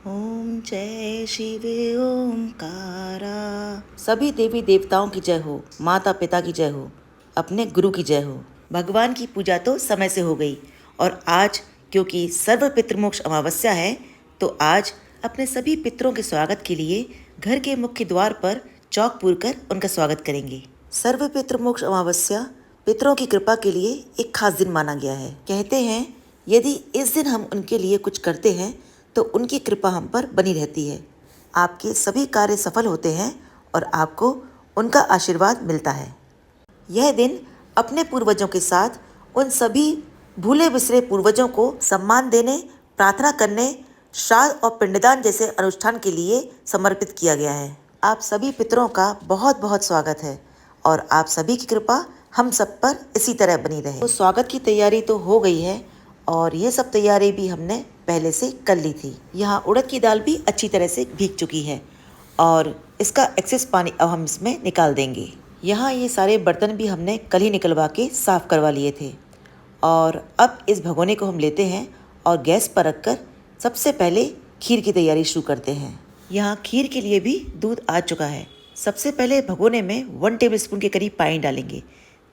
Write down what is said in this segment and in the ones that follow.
ओम जय शिव ओमकारा। सभी देवी देवताओं की जय हो, माता पिता की जय हो, अपने गुरु की जय हो। भगवान की पूजा तो समय से हो गई और आज क्योंकि सर्व पितृमोक्ष अमावस्या है तो आज अपने सभी पितरों के स्वागत के लिए घर के मुख्य द्वार पर चौक पूर कर उनका स्वागत करेंगे। सर्व पितृमोक्ष अमावस्या पितरों की कृपा के लिए एक खास दिन माना गया है। कहते हैं यदि इस दिन हम उनके लिए कुछ करते हैं तो उनकी कृपा हम पर बनी रहती है। आपके सभी कार्य सफल होते हैं और आपको उनका आशीर्वाद मिलता है। यह दिन अपने पूर्वजों के साथ उन सभी भूले बिसरे पूर्वजों को सम्मान देने, प्रार्थना करने, श्राद्ध और पिंडदान जैसे अनुष्ठान के लिए समर्पित किया गया है। आप सभी पितरों का बहुत बहुत स्वागत है और आप सभी की कृपा हम सब पर इसी तरह बनी रहे। तो स्वागत की तैयारी तो हो गई है और ये सब तैयारी भी हमने पहले से कर ली थी। यहाँ उड़द की दाल भी अच्छी तरह से भीग चुकी है और इसका एक्सेस पानी अब हम इसमें निकाल देंगे। यहाँ ये सारे बर्तन भी हमने कल ही निकलवा के साफ करवा लिए थे और अब इस भगोने को हम लेते हैं और गैस पर रखकर सबसे पहले खीर की तैयारी शुरू करते हैं। यहाँ खीर के लिए भी दूध आ चुका है। सबसे पहले भगोने में 1 टेबलस्पून के करीब पानी डालेंगे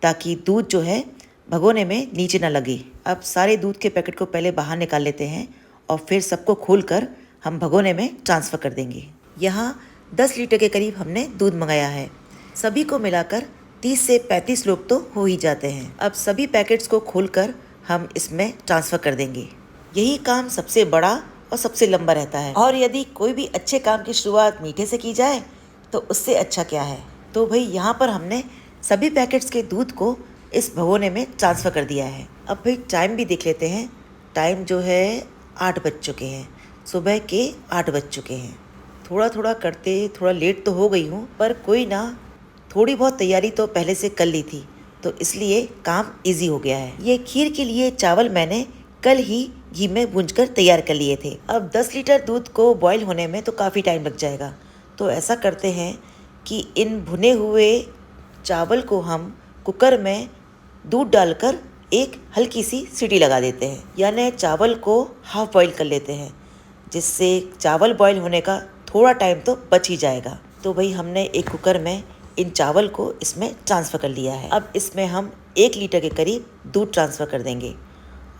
ताकि दूध जो है भगोने में नीचे ना लगे। अब सारे दूध के पैकेट को पहले बाहर निकाल लेते हैं और फिर सबको खोलकर हम भगोने में ट्रांसफ़र कर देंगे। यहाँ 10 लीटर के करीब हमने दूध मंगाया है। सभी को मिलाकर 30 से 35 लोग तो हो ही जाते हैं। अब सभी पैकेट्स को खोलकर हम इसमें ट्रांसफ़र कर देंगे। यही काम सबसे बड़ा और सबसे लंबा रहता है और यदि कोई भी अच्छे काम की शुरुआत मीठे से की जाए तो उससे अच्छा क्या है। तो भाई यहाँ पर हमने सभी पैकेट्स के दूध को इस भगोने में ट्रांसफ़र कर दिया है। अब भाई टाइम भी देख लेते हैं। टाइम जो है 8 बज चुके हैं, सुबह के 8 बज चुके हैं। थोड़ा थोड़ा करते थोड़ा लेट तो हो गई हूँ पर कोई ना, थोड़ी बहुत तैयारी तो पहले से कर ली थी तो इसलिए काम इजी हो गया है। ये खीर के लिए चावल मैंने कल ही घी में भूंजकर तैयार कर लिए थे। अब 10 लीटर दूध को बॉईल होने में तो काफ़ी टाइम लग जाएगा, तो ऐसा करते हैं कि इन भुने हुए चावल को हम कुकर में दूध डालकर एक हल्की सी सीटी लगा देते हैं, यानी चावल को हाफ बॉईल कर लेते हैं, जिससे चावल बॉईल होने का थोड़ा टाइम तो बच ही जाएगा। तो भाई हमने एक कुकर में इन चावल को इसमें ट्रांसफ़र कर लिया है। अब इसमें हम 1 लीटर के करीब दूध ट्रांसफ़र कर देंगे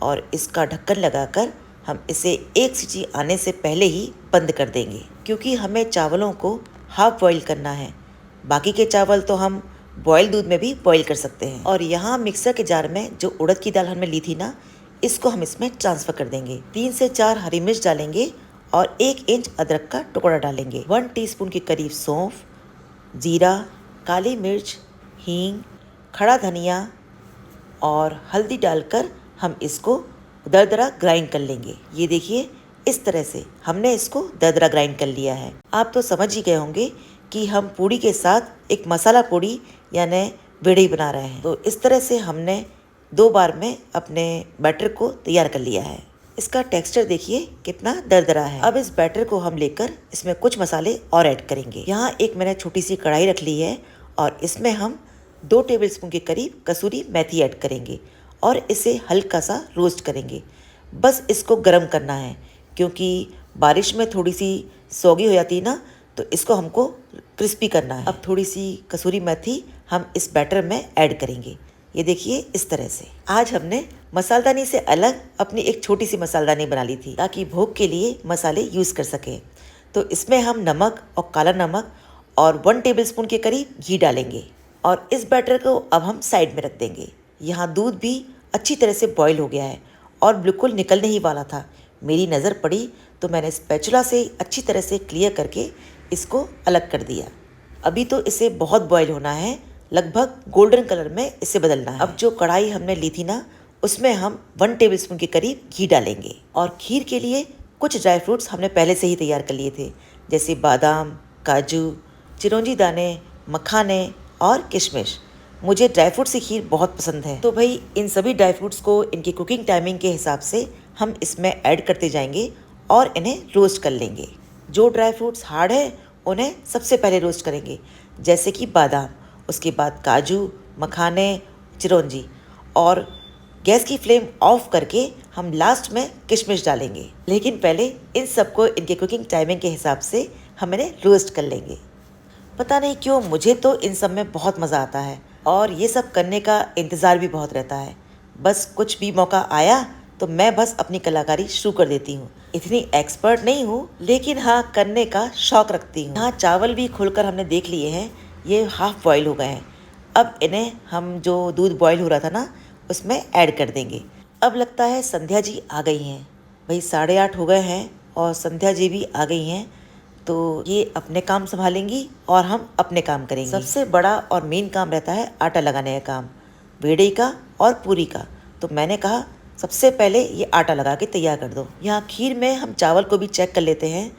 और इसका ढक्कन लगाकर हम इसे 1 सीटी आने से पहले ही बंद कर देंगे, क्योंकि हमें चावलों को हाफ बॉईल करना है। बाकी के चावल तो हम बॉयल दूध में भी बॉईल कर सकते हैं। और यहाँ मिक्सर के जार में जो उड़द की दाल हमने ली थी ना, इसको हम इसमें ट्रांसफ़र कर देंगे। 3 से 4 हरी मिर्च डालेंगे और 1 इंच अदरक का टुकड़ा डालेंगे। 1 टीस्पून के करीब सौंफ, जीरा, काली मिर्च, हींग, खड़ा धनिया और हल्दी डालकर हम इसको दरदरा ग्राइंड कर लेंगे। ये देखिए इस तरह से हमने इसको दरदरा ग्राइंड कर लिया है। आप तो समझ ही गए होंगे कि हम पूड़ी के साथ एक मसाला पूड़ी यानी बेड़ी बना रहे हैं। तो इस तरह से हमने 2 बार में अपने बैटर को तैयार कर लिया है। इसका टेक्सचर देखिए कितना दरदरा है। अब इस बैटर को हम लेकर इसमें कुछ मसाले और ऐड करेंगे। यहाँ एक मैंने छोटी सी कढ़ाई रख ली है और इसमें हम 2 टेबलस्पून के करीब कसूरी मेथी ऐड करेंगे और इसे हल्का सा रोस्ट करेंगे। बस इसको गर्म करना है, क्योंकि बारिश में थोड़ी सी सौगी हो जाती है ना, तो इसको हमको क्रिस्पी करना है। अब थोड़ी सी कसूरी मेथी हम इस बैटर में ऐड करेंगे। ये देखिए इस तरह से। आज हमने मसालदानी से अलग अपनी एक छोटी सी मसालदानी बना ली थी ताकि भोग के लिए मसाले यूज़ कर सकें। तो इसमें हम नमक और काला नमक और 1 टेबलस्पून के करीब घी डालेंगे और इस बैटर को अब हम साइड में रख देंगे। यहाँ दूध भी अच्छी तरह से बॉईल हो गया है और बिल्कुल निकलने ही वाला था। मेरी नज़र पड़ी तो मैंने स्पैचुला से अच्छी तरह से क्लियर करके इसको अलग कर दिया। अभी तो इसे बहुत बॉईल होना है, लगभग गोल्डन कलर में इसे बदलना है। अब जो कढ़ाई हमने ली थी ना, उसमें हम 1 टेबलस्पून के करीब घी डालेंगे और खीर के लिए कुछ ड्राई फ्रूट्स हमने पहले से ही तैयार कर लिए थे, जैसे बादाम, काजू, चिरौंजी दाने, मखाने और किशमिश। मुझे ड्राई फ्रूट से खीर बहुत पसंद है, तो भाई इन सभी ड्राई फ्रूट्स को इनकी कुकिंग टाइमिंग के हिसाब से हम इसमें ऐड करते जाएंगे और इन्हें रोस्ट कर लेंगे। जो ड्राई फ्रूट्स हार्ड है उन्हें सबसे पहले रोस्ट करेंगे, जैसे कि बादाम, उसके बाद काजू, मखाने, चिरौंजी और गैस की फ्लेम ऑफ करके हम लास्ट में किशमिश डालेंगे, लेकिन पहले इन सबको इनके कुकिंग टाइमिंग के हिसाब से हम इन्हें रोस्ट कर लेंगे। पता नहीं क्यों मुझे तो इन सब में बहुत मज़ा आता है और ये सब करने का इंतज़ार भी बहुत रहता है। बस कुछ भी मौका आया तो मैं बस अपनी कलाकारी शुरू कर देती हूँ। इतनी एक्सपर्ट नहीं हूँ, लेकिन हाँ करने का शौक रखती हूँ। हाँ, चावल भी खोलकर हमने देख लिए हैं, ये हाफ बॉयल हो गए हैं। अब इन्हें हम जो दूध बॉयल हो रहा था ना उसमें ऐड कर देंगे। अब लगता है संध्या जी आ गई हैं। भाई 8:30 हो गए हैं और संध्या जी भी आ गई हैं, तो ये अपने काम संभालेंगी और हम अपने काम करेंगे। सबसे बड़ा और मेन काम रहता है आटा लगाने का काम, बेड़े का और पूरी का। तो मैंने कहा सबसे पहले ये आटा लगा के तैयार कर दो। यहाँ खीर में हम चावल को भी चेक कर लेते हैं।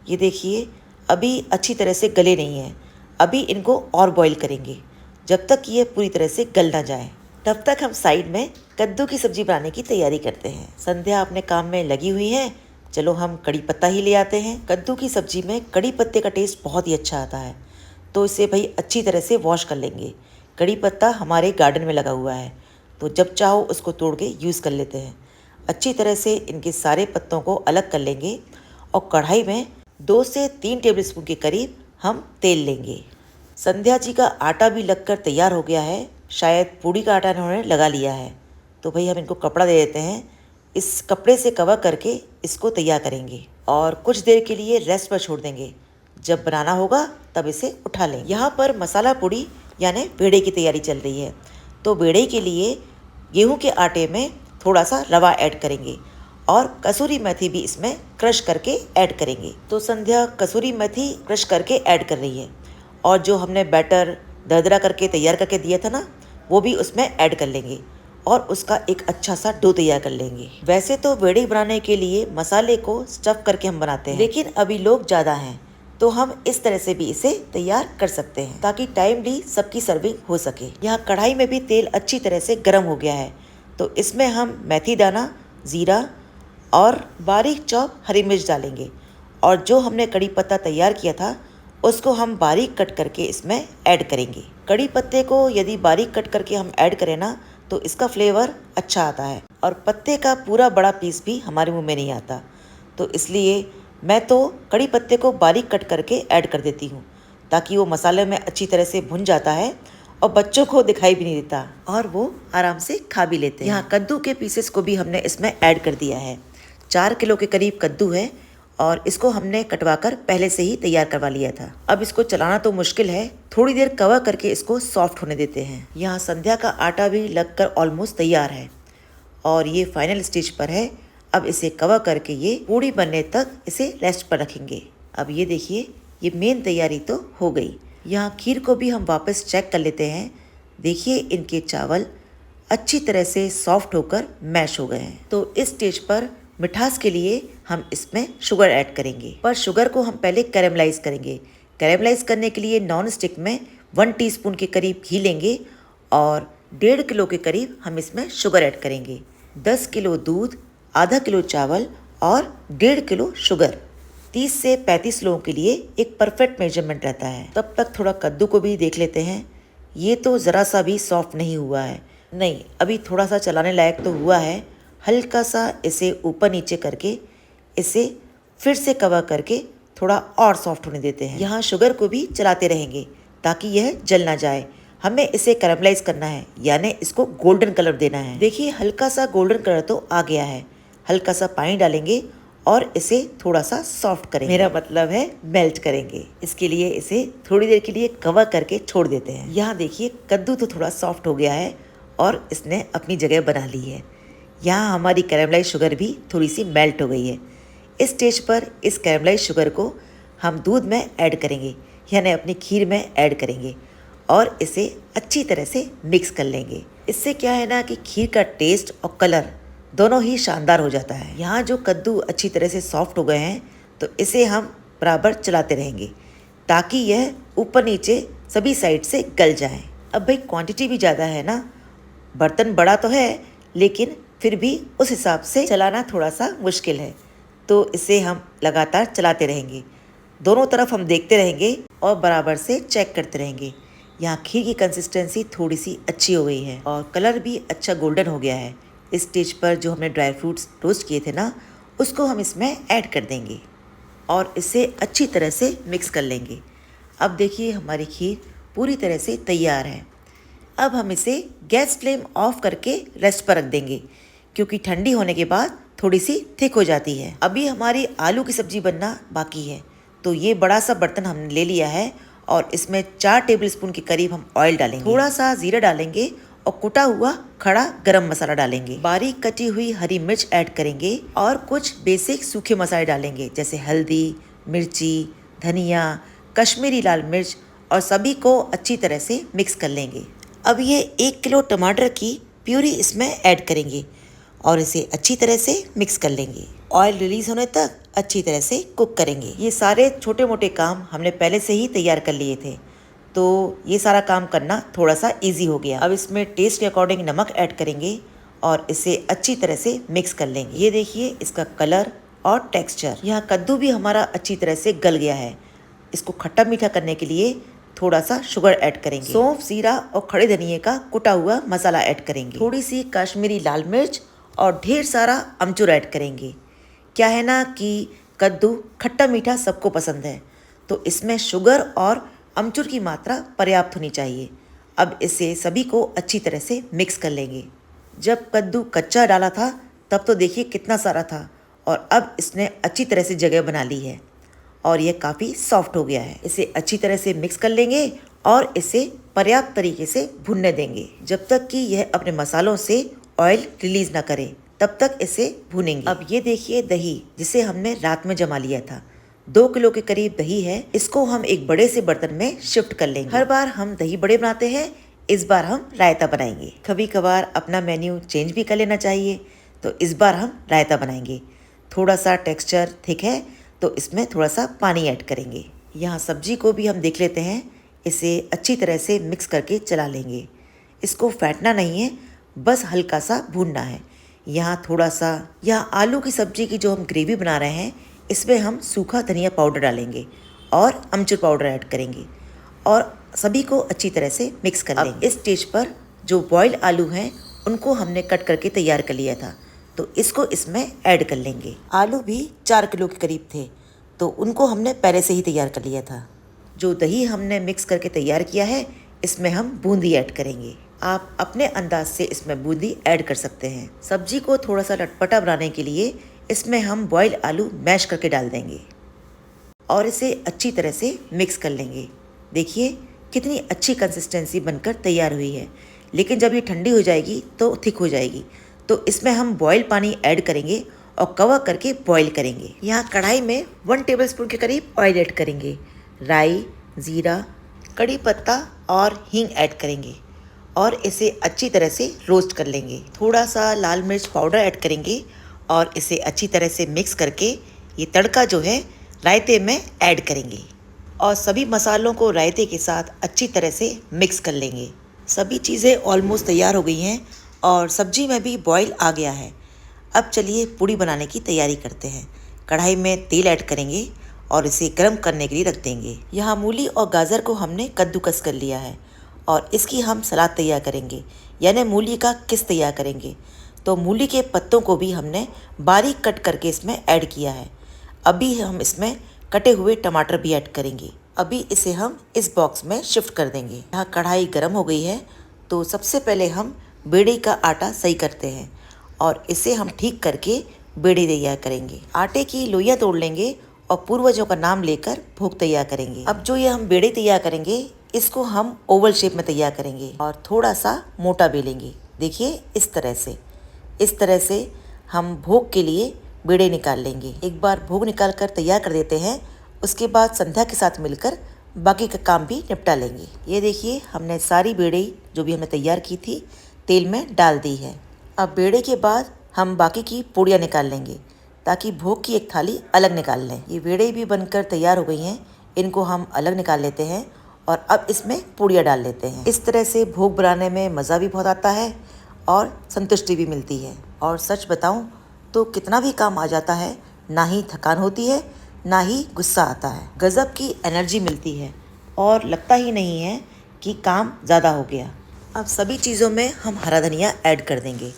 ये देखिए अभी अच्छी तरह से गले नहीं हैं, अभी इनको और बॉईल करेंगे जब तक ये पूरी तरह से गल ना जाए। तब तक हम साइड में कद्दू की सब्जी बनाने की तैयारी करते हैं। संध्या अपने काम में लगी हुई है, चलो हम कड़ी पत्ता ही ले आते हैं। कद्दू की सब्जी में कड़ी पत्ते का टेस्ट बहुत ही अच्छा आता है, तो इसे भाई अच्छी तरह से वॉश कर लेंगे। कड़ी पत्ता हमारे गार्डन में लगा हुआ है, तो जब चाहो उसको तोड़ के यूज़ कर लेते हैं। अच्छी तरह से इनके सारे पत्तों को अलग कर लेंगे और कढ़ाई में 2 से 3 टेबलस्पून के करीब हम तेल लेंगे। संध्या जी का आटा भी लगकर तैयार हो गया है, शायद पूड़ी का आटा इन्होंने लगा लिया है। तो भाई हम इनको कपड़ा दे देते हैं, इस कपड़े से कवर करके इसको तैयार करेंगे और कुछ देर के लिए रेस्ट पर छोड़ देंगे। जब बनाना होगा तब इसे उठा लें। यहाँ पर मसाला पूड़ी यानी बेड़े की तैयारी चल रही है, तो बेड़े के लिए गेहूं के आटे में थोड़ा सा रवा ऐड करेंगे और कसूरी मेथी भी इसमें क्रश करके ऐड करेंगे। तो संध्या कसूरी मेथी क्रश करके ऐड कर रही है और जो हमने बैटर दरदरा करके तैयार करके दिया था ना, वो भी उसमें ऐड कर लेंगे और उसका एक अच्छा सा डो तैयार कर लेंगे। वैसे तो बेड़े बनाने के लिए मसाले को स्टफ करके हम बनाते हैं, लेकिन अभी लोग ज़्यादा हैं तो हम इस तरह से भी इसे तैयार कर सकते हैं ताकि टाइमली सबकी सर्विंग हो सके। यहाँ कढ़ाई में भी तेल अच्छी तरह से गर्म हो गया है, तो इसमें हम मेथी दाना, जीरा और बारीक चॉप हरी मिर्च डालेंगे और जो हमने कड़ी पत्ता तैयार किया था उसको हम बारीक कट करके इसमें ऐड करेंगे। कड़ी पत्ते को यदि बारीक कट करके हम ऐड करें ना तो इसका फ्लेवर अच्छा आता है और पत्ते का पूरा बड़ा पीस भी हमारे मुंह में नहीं आता, तो इसलिए मैं तो कड़ी पत्ते को बारीक कट करके ऐड कर देती हूँ ताकि वो मसाले में अच्छी तरह से भुन जाता है और बच्चों को दिखाई भी नहीं देता और वो आराम से खा भी लेते हैं। यहाँ कद्दू के पीसेस को भी हमने इसमें ऐड कर दिया है। 4 किलो के करीब कद्दू है और इसको हमने कटवाकर पहले से ही तैयार करवा लिया था। अब इसको चलाना तो मुश्किल है, थोड़ी देर कवर करके इसको सॉफ्ट होने देते हैं। यहाँ संध्या का आटा भी लगकर ऑलमोस्ट तैयार है और ये फाइनल स्टेज पर है। अब इसे कवर करके ये पूड़ी बनने तक इसे रेस्ट पर रखेंगे। अब ये देखिए ये मेन तैयारी तो हो गई। यहाँ खीर को भी हम वापस चेक कर लेते हैं। देखिए इनके चावल अच्छी तरह से सॉफ्ट होकर मैश हो गए हैं, तो इस स्टेज पर मिठास के लिए हम इसमें शुगर ऐड करेंगे, पर शुगर को हम पहले कैरेमलाइज करेंगे। कैरेमलाइज करने के लिए नॉन स्टिक में 1 टीस्पून के करीब घी लेंगे और 1.5 किलो के करीब हम इसमें शुगर ऐड करेंगे। 10 किलो दूध, आधा किलो चावल और 1.5 किलो शुगर 30 से 35 लोगों के लिए एक परफेक्ट मेजरमेंट रहता है। तब तक थोड़ा कद्दू को भी देख लेते हैं। ये तो ज़रा सा भी सॉफ्ट नहीं हुआ है, नहीं अभी थोड़ा सा चलाने लायक तो हुआ है। हल्का सा इसे ऊपर नीचे करके इसे फिर से कवर करके थोड़ा और सॉफ्ट होने देते हैं। यहाँ शुगर को भी चलाते रहेंगे ताकि यह जल ना जाए। हमें इसे कैरेमलाइज करना है, यानी इसको गोल्डन कलर देना है। देखिए हल्का सा गोल्डन कलर तो आ गया है। हल्का सा पानी डालेंगे और इसे थोड़ा सा सॉफ्ट करेंगे, मेरा मतलब है मेल्ट करेंगे। इसके लिए इसे थोड़ी देर के लिए कवर करके छोड़ देते हैं। यहाँ देखिए कद्दू तो थोड़ा सॉफ्ट हो गया है और इसने अपनी जगह बना ली है। यहाँ हमारी कैरेमलाइज शुगर भी थोड़ी सी मेल्ट हो गई है। इस स्टेज पर इस कैरेमलाइज शुगर को हम दूध में ऐड करेंगे, यानी अपनी खीर में ऐड करेंगे और इसे अच्छी तरह से मिक्स कर लेंगे। इससे क्या है ना कि खीर का टेस्ट और कलर दोनों ही शानदार हो जाता है। यहाँ जो कद्दू अच्छी तरह से सॉफ्ट हो गए हैं, तो इसे हम बराबर चलाते रहेंगे ताकि यह ऊपर नीचे सभी साइड से गल जाए। अब भाई क्वांटिटी भी ज़्यादा है ना, बर्तन बड़ा तो है लेकिन फिर भी उस हिसाब से चलाना थोड़ा सा मुश्किल है, तो इसे हम लगातार चलाते रहेंगे। दोनों तरफ हम देखते रहेंगे और बराबर से चेक करते रहेंगे। यहाँ खीर की कंसिस्टेंसी थोड़ी सी अच्छी हो गई है और कलर भी अच्छा गोल्डन हो गया है। इस स्टेज पर जो हमने ड्राई फ्रूट्स रोस्ट किए थे ना, उसको हम इसमें ऐड कर देंगे और इसे अच्छी तरह से मिक्स कर लेंगे। अब देखिए हमारी खीर पूरी तरह से तैयार है। अब हम इसे गैस फ्लेम ऑफ करके रेस्ट पर रख देंगे, क्योंकि ठंडी होने के बाद थोड़ी सी थिक हो जाती है। अभी हमारी आलू की सब्जी बनना बाकी है, तो ये बड़ा सा बर्तन हमने ले लिया है और इसमें 4 टेबलस्पून के करीब हम ऑयल डालेंगे, थोड़ा सा जीरा डालेंगे और कुटा हुआ खड़ा गरम मसाला डालेंगे, बारीक कटी हुई हरी मिर्च ऐड करेंगे और कुछ बेसिक सूखे मसाले डालेंगे, जैसे हल्दी, मिर्ची, धनिया, कश्मीरी लाल मिर्च, और सभी को अच्छी तरह से मिक्स कर लेंगे। अब ये 1 किलो टमाटर की प्यूरी इसमें ऐड करेंगे और इसे अच्छी तरह से मिक्स कर लेंगे। ऑयल रिलीज होने तक अच्छी तरह से कुक करेंगे। ये सारे छोटे मोटे काम हमने पहले से ही तैयार कर लिए थे, तो ये सारा काम करना थोड़ा सा इजी हो गया। अब इसमें टेस्ट के अकॉर्डिंग नमक ऐड करेंगे और इसे अच्छी तरह से मिक्स कर लेंगे। ये देखिए इसका कलर और टेक्सचर। यहाँ कद्दू भी हमारा अच्छी तरह से गल गया है। इसको खट्टा मीठा करने के लिए थोड़ा सा शुगर ऐड करेंगे। सौंफ, जीरा और खड़े धनिये का कुटा हुआ मसाला ऐड करेंगे, थोड़ी सी कश्मीरी लाल मिर्च और ढेर सारा अमचूर ऐड करेंगे। क्या है ना कि कद्दू खट्टा मीठा सबको पसंद है, तो इसमें शुगर और अमचूर की मात्रा पर्याप्त होनी चाहिए। अब इसे सभी को अच्छी तरह से मिक्स कर लेंगे। जब कद्दू कच्चा डाला था तब तो देखिए कितना सारा था, और अब इसने अच्छी तरह से जगह बना ली है और यह काफ़ी सॉफ्ट हो गया है। इसे अच्छी तरह से मिक्स कर लेंगे और इसे पर्याप्त तरीके से भुनने देंगे, जब तक कि यह अपने मसालों से ऑयल रिलीज ना करे, तब तक इसे भुनेंगे। अब ये देखिए दही, जिसे हमने रात में जमा लिया था, 2 किलो के करीब दही है। इसको हम एक बड़े से बर्तन में शिफ्ट कर लेंगे। हर बार हम दही बड़े बनाते हैं, इस बार हम रायता बनाएंगे। कभी कभार अपना मेन्यू चेंज भी कर लेना चाहिए, तो इस बार हम रायता बनाएंगे। थोड़ा सा टेक्सचर थिक है, तो इसमें थोड़ा सा पानी ऐड करेंगे। यहाँ सब्जी को भी हम देख लेते हैं। इसे अच्छी तरह से मिक्स करके चला लेंगे। इसको फेंटना नहीं है, बस हल्का सा भूनना है। यहाँ आलू की सब्जी की जो हम ग्रेवी बना रहे हैं, इसमें हम सूखा धनिया पाउडर डालेंगे और अमचूर पाउडर ऐड करेंगे और सभी को अच्छी तरह से मिक्स कर लेंगे। इस स्टेज पर जो बॉइल्ड आलू हैं, उनको हमने कट करके तैयार कर लिया था, तो इसको इसमें ऐड कर लेंगे। आलू भी 4 किलो के करीब थे, तो उनको हमने पहले से ही तैयार कर लिया था। जो दही हमने मिक्स करके तैयार किया है, इसमें हम बूंदी ऐड करेंगे। आप अपने अंदाज से इसमें बूंदी ऐड कर सकते हैं। सब्जी को थोड़ा सा लटपटा बनाने के लिए इसमें हम बॉइल्ड आलू मैश करके डाल देंगे और इसे अच्छी तरह से मिक्स कर लेंगे। देखिए कितनी अच्छी कंसिस्टेंसी बनकर तैयार हुई है, लेकिन जब ये ठंडी हो जाएगी तो थिक हो जाएगी। तो इसमें हम बॉइल्ड पानी ऐड करेंगे और कवर करके बॉईल करेंगे। यहाँ कढ़ाई में 1 टेबलस्पून के करीब ऑयल ऐड करेंगे। राई, जीरा, कड़ी पत्ता और हींग ऐड करेंगे और इसे अच्छी तरह से रोस्ट कर लेंगे। थोड़ा सा लाल मिर्च पाउडर ऐड करेंगे और इसे अच्छी तरह से मिक्स करके ये तड़का जो है रायते में ऐड करेंगे और सभी मसालों को रायते के साथ अच्छी तरह से मिक्स कर लेंगे। सभी चीज़ें ऑलमोस्ट तैयार हो गई हैं और सब्जी में भी बॉईल आ गया है। अब चलिए पूड़ी बनाने की तैयारी करते हैं। कढ़ाई में तेल ऐड करेंगे और इसे गर्म करने के लिए रख देंगे। यहाँ मूली और गाजर को हमने कद्दूकस कर लिया है और इसकी हम सलाद तैयार करेंगे, यानी मूली का किस तैयार करेंगे। तो मूली के पत्तों को भी हमने बारीक कट करके इसमें ऐड किया है। अभी हम इसमें कटे हुए टमाटर भी ऐड करेंगे। अभी इसे हम इस बॉक्स में शिफ्ट कर देंगे। यहाँ कढ़ाई गर्म हो गई है, तो सबसे पहले हम बेड़े का आटा सही करते हैं और इसे हम ठीक करके बेड़े तैयार करेंगे। आटे की लोइयाँ तोड़ लेंगे और पूर्वजों का नाम लेकर भोग तैयार करेंगे। अब जो ये हम बेड़े तैयार करेंगे, इसको हम ओवल शेप में तैयार करेंगे और थोड़ा सा मोटा बेलेंगे। देखिए इस तरह से हम भोग के लिए बेड़े निकाल लेंगे। एक बार भोग निकाल कर तैयार कर देते हैं, उसके बाद संध्या के साथ मिलकर बाकी का काम भी निपटा लेंगे। ये देखिए हमने सारी बेड़े जो भी हमने तैयार की थी तेल में डाल दी है। अब बेड़े के बाद हम बाकी की पूड़ियाँ निकाल लेंगे ताकि भोग की एक थाली अलग निकाल लें। ये बेड़े भी बनकर तैयार हो गई हैं, इनको हम अलग निकाल लेते हैं और अब इसमें पूड़ियाँ डाल लेते हैं। इस तरह से भोग बनाने में मज़ा भी बहुत आता है और संतुष्टि भी मिलती है। और सच बताऊं तो कितना भी काम आ जाता है, ना ही थकान होती है ना ही गुस्सा आता है। गज़ब की एनर्जी मिलती है और लगता ही नहीं है कि काम ज़्यादा हो गया। अब सभी चीज़ों में हम हरा धनिया ऐड कर देंगे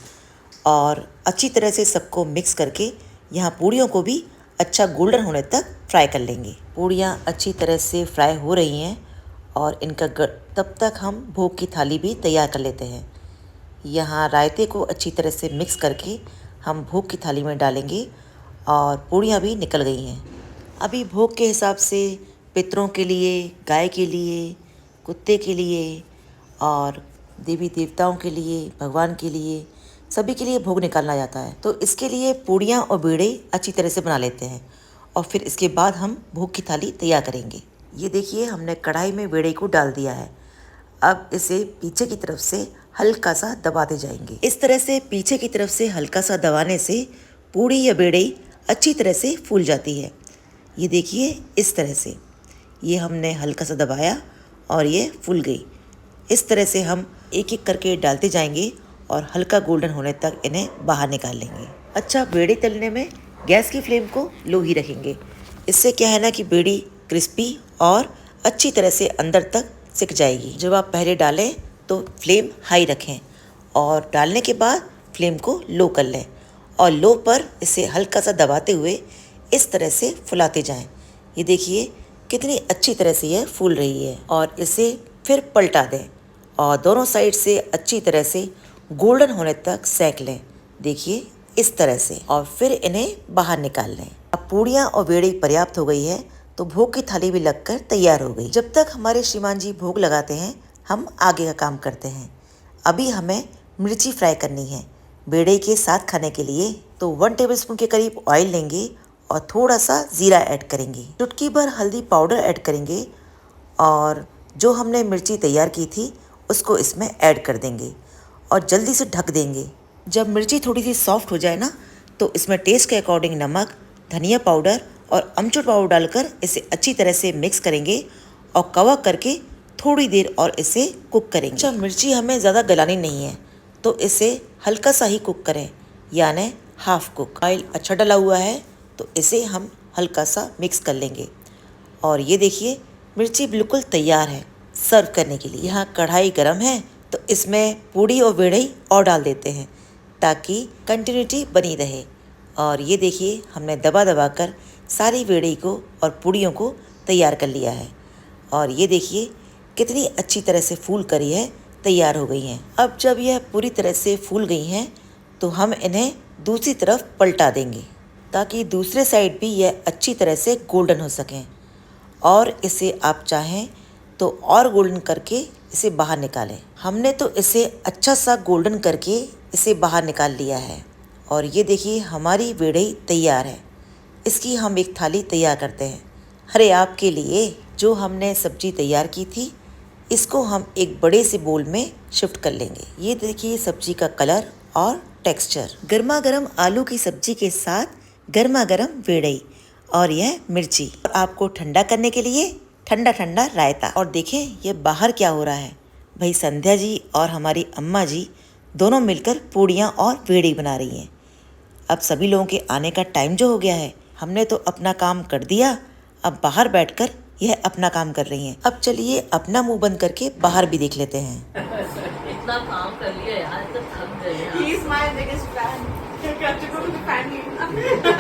और अच्छी तरह से सबको मिक्स करके यहाँ पूड़ियों को भी अच्छा गोल्डन होने तक फ्राई कर लेंगे। पूड़ियाँ अच्छी तरह से फ्राई हो रही हैं और तब तक हम भोग की थाली भी तैयार कर लेते हैं। यहाँ रायते को अच्छी तरह से मिक्स करके हम भोग की थाली में डालेंगे और पूड़ियाँ भी निकल गई हैं। अभी भोग के हिसाब से पितरों के लिए, गाय के लिए, कुत्ते के लिए और देवी देवताओं के लिए, भगवान के लिए, सभी के लिए भोग निकालना जाता है। तो इसके लिए पूड़ियाँ और बेड़े अच्छी तरह से बना लेते हैं और फिर इसके बाद हम भोग की थाली तैयार करेंगे। ये देखिए, हमने कढ़ाई में बेड़े को डाल दिया है। अब इसे पीछे की तरफ से हल्का सा दबाते जाएंगे। इस तरह से पीछे की तरफ से हल्का सा दबाने से पूड़ी या बेड़े अच्छी तरह से फूल जाती है। ये देखिए, इस तरह से ये हमने हल्का सा दबाया और ये फूल गई। इस तरह से हम एक एक करके डालते जाएंगे और हल्का गोल्डन होने तक इन्हें बाहर निकाल लेंगे। अच्छा, बेड़ी तलने में गैस की फ्लेम को लो ही रखेंगे। इससे क्या है ना कि बेड़ी क्रिस्पी और अच्छी तरह से अंदर तक सिक जाएगी। जब आप पहले डालें तो फ्लेम हाई रखें और डालने के बाद फ्लेम को लो कर लें और लो पर इसे हल्का सा दबाते हुए इस तरह से फुलाते जाएं। ये देखिए कितनी अच्छी तरह से यह फूल रही है। और इसे फिर पलटा दें और दोनों साइड से अच्छी तरह से गोल्डन होने तक सेक लें। देखिए इस तरह से, और फिर इन्हें बाहर निकाल लें। अब पूड़ियाँ और बेड़ी पर्याप्त हो गई है तो भोग की थाली भी लगकर तैयार हो गई। जब तक हमारे श्रीमान जी भोग लगाते हैं, हम आगे का काम करते हैं। अभी हमें मिर्ची फ्राई करनी है बेड़े के साथ खाने के लिए। तो 1 टेबलस्पून के करीब ऑयल लेंगे और थोड़ा सा ज़ीरा ऐड करेंगे। चुटकी भर हल्दी पाउडर ऐड करेंगे और जो हमने मिर्ची तैयार की थी उसको इसमें ऐड कर देंगे और जल्दी से ढक देंगे। जब मिर्ची थोड़ी सी सॉफ्ट हो जाए ना, तो इसमें टेस्ट के अकॉर्डिंग नमक, धनिया पाउडर और अमचूर पाउडर डालकर इसे अच्छी तरह से मिक्स करेंगे और कवर करके थोड़ी देर और इसे कुक करेंगे। अच्छा, मिर्ची हमें ज़्यादा गलानी नहीं है तो इसे हल्का सा ही कुक करें, यानी हाफ कुक। ऑयल अच्छा डला हुआ है तो इसे हम हल्का सा मिक्स कर लेंगे। और ये देखिए, मिर्ची बिल्कुल तैयार है सर्व करने के लिए। यहाँ कढ़ाई गरम है तो इसमें पूड़ी और बेड़ई और डाल देते हैं ताकि कंटिन्यूटी बनी रहे। और ये देखिए, हमने दबा दबा कर सारी बेड़ई को और पूड़ियों को तैयार कर लिया है। और ये देखिए कितनी अच्छी तरह से फूल कर यह तैयार हो गई हैं। अब जब यह पूरी तरह से फूल गई हैं तो हम इन्हें दूसरी तरफ पलटा देंगे ताकि दूसरे साइड भी यह अच्छी तरह से गोल्डन हो सकें। और इसे आप चाहें तो और गोल्डन करके इसे बाहर निकालें। हमने तो इसे अच्छा सा गोल्डन करके इसे बाहर निकाल लिया है। और ये देखिए, हमारी बेड़ई तैयार है। इसकी हम एक थाली तैयार करते हैं। अरे आपके लिए जो हमने सब्जी तैयार की थी, इसको हम एक बड़े से बोल में शिफ्ट कर लेंगे। ये देखिए सब्जी का कलर और टेक्सचर। गर्मा गर्म आलू की सब्जी के साथ गर्मा गर्म बेड़ई और यह मिर्ची। और आपको ठंडा करने के लिए ठंडा ठंडा रायता। और देखें ये बाहर क्या हो रहा है। भाई संध्या जी और हमारी अम्मा जी दोनों मिलकर पूड़ियाँ और बेड़ई बना रही हैं। अब सभी लोगों के आने का टाइम जो हो गया है, हमने तो अपना काम कर दिया, अब बाहर बैठकर यह अपना काम कर रही हैं। अब चलिए अपना मुंह बंद करके बाहर भी देख लेते हैं। इतना काम कर लिया यार, तो थक गए यार। He is my biggest fan. You have to go to the fan meeting.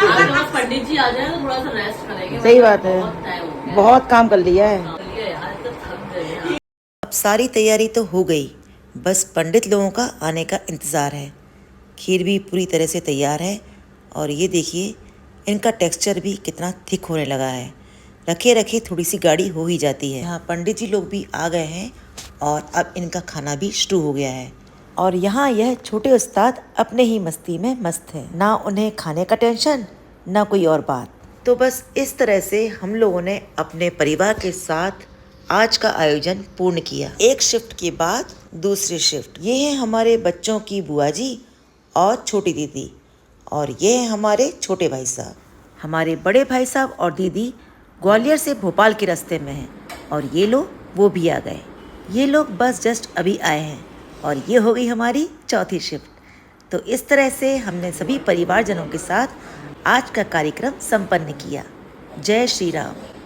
आज बस पंडित जी आ जाए तो थोड़ा सा रेस्ट करेंगे। सही बात है, बहुत टाइम हो गया। बहुत काम कर लिया है। कर लिया यार, तो थक गए यार। अब सारी तैयारी तो हो गई, बस पंडित लोगों का आने का इंतज़ार है। खीर भी पूरी तरह से तैयार है और ये देखिए इनका टेक्सचर भी कितना थिक होने लगा है। रखे रखे थोड़ी सी गाढ़ी हो ही जाती है। यहाँ पंडित जी लोग भी आ गए हैं और अब इनका खाना भी शुरू हो गया है। और यहाँ यह छोटे उस्ताद अपने ही मस्ती में मस्त हैं। ना उन्हें खाने का टेंशन, ना कोई और बात। तो बस इस तरह से हम लोगों ने अपने परिवार के साथ आज का आयोजन पूर्ण किया। एक शिफ्ट के बाद दूसरी शिफ्ट। ये है हमारे बच्चों की बुआ जी और छोटी दीदी, और ये है हमारे छोटे भाई साहब। हमारे बड़े भाई साहब और दीदी ग्वालियर से भोपाल के रास्ते में हैं और ये लोग वो भी आ गए। ये लोग बस जस्ट अभी आए हैं और ये हो गई हमारी चौथी शिफ्ट। तो इस तरह से हमने सभी परिवारजनों के साथ आज का कार्यक्रम संपन्न किया। जय श्री राम।